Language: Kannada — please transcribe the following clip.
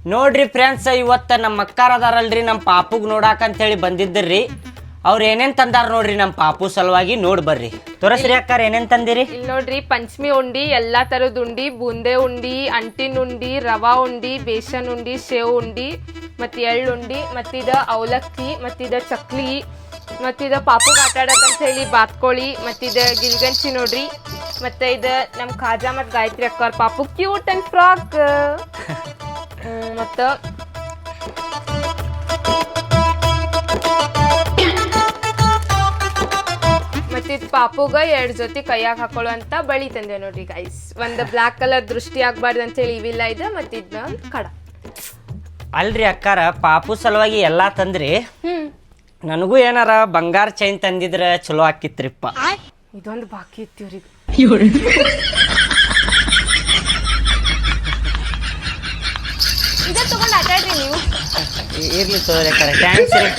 ನೋಡ್ರಿ ಫ್ರೆಂಡ್ಸ್, ಇವತ್ತು ನಮ್ಮ ಅಕ್ಕಾರ ಅದಾರಲ್ರಿ ನಮ್ಮ ಪಾಪುಗ್ ನೋಡಾಕಂತೇಳಿ ಬಂದಿದ್ದರ್ರಿ. ಅವ್ರು ಏನೇನ್ ತಂದಾರ ನೋಡ್ರಿ ನಮ್ಮ ಪಾಪು ಸಲುವಾಗಿ. ನೋಡ್ ಬರ್ರಿ, ತೋರಸ್ರಿ ಅಕ್ಕಾರ ಏನೇನ್ ತಂದಿರಿ. ಇಲ್ಲಿ ನೋಡ್ರಿ, ಪಂಚಮಿ ಉಂಡಿ, ಎಲ್ಲಾ ತರದ ಉಂಡಿ, ಬೂಂದೆ ಉಂಡಿ, ಅಂಟಿನ ಉಂಡಿ, ರವಾ ಉಂಡಿ, ಬೇಸನ್ ಉಂಡಿ, ಸೇವ್ ಉಂಡಿ, ಮತ್ತೆ ಎಳ್ಳು ಉಂಡಿ, ಮತ್ತಿದ ಅವಲಕ್ಕಿ, ಮತ್ತಿದ ಚಕ್ಲಿ, ಮತ್ತಿದ ಪಾಪುಗ್ ಆಟ ಆಡಕಂತ ಹೇಳಿ ಬಾತ್ಕೋಳಿ, ಮತ್ತಿದ ಗಿಲ್ಗಂಚಿ ನೋಡ್ರಿ. ಮತ್ತೆ ಇದ ನಮ್ ಖಾಜಾ ಮತ್ ಗಾಯತ್ರಿ ಅಕ್ಕಾರ ಪಾಪು ಕ್ಯೂಟ್ ಅಂಡ್ ಫ್ರಾಕ್. ಮತ್ತ ಮತ್ತಿದ್ ಪಾಪುಗ 2 ಜೊತೆ ಕೈಯಾಗ ಹಾಕೊಳ್ಳುವಂತ ಬಳಿ ತಂದೆ ನೋಡ್ರಿ ಗೈಸ್. ಒಂದು ಬ್ಲಾಕ್ ಕಲರ್ ದೃಷ್ಟಿ ಆಗ್ಬಾರ್ದು ಅಂತ ಹೇಳಿ ಇವಿಲ್ಲ ಇದೆ, ಮತ್ತೆ ಇದನ್ನ ಕಡ. ಅಲ್ರಿ ಅಕ್ಕಾರ, ಪಾಪು ಸಲುವಾಗಿ ಎಲ್ಲಾ ತಂದ್ರಿ. ನನಗೂ ಏನಾರ ಬಂಗಾರ ಚೈನ್ ತಂದಿದ್ರ ಚಲೋ ಆಕಿತ್ರಿಪ್ಪ. ಇದೊಂದು ಬಾಕಿ ಇತ್ತೀವ್ರಿ. ಇದ ತಗೊಂಡ್ ಆಟಾಡ್ರಿ ನೀವು. ಇರ್ಲಿ ತೋರಿ ಅಕ್ಕಾರ, ಥ್ಯಾಂಕ್ಸ್ ರೀ.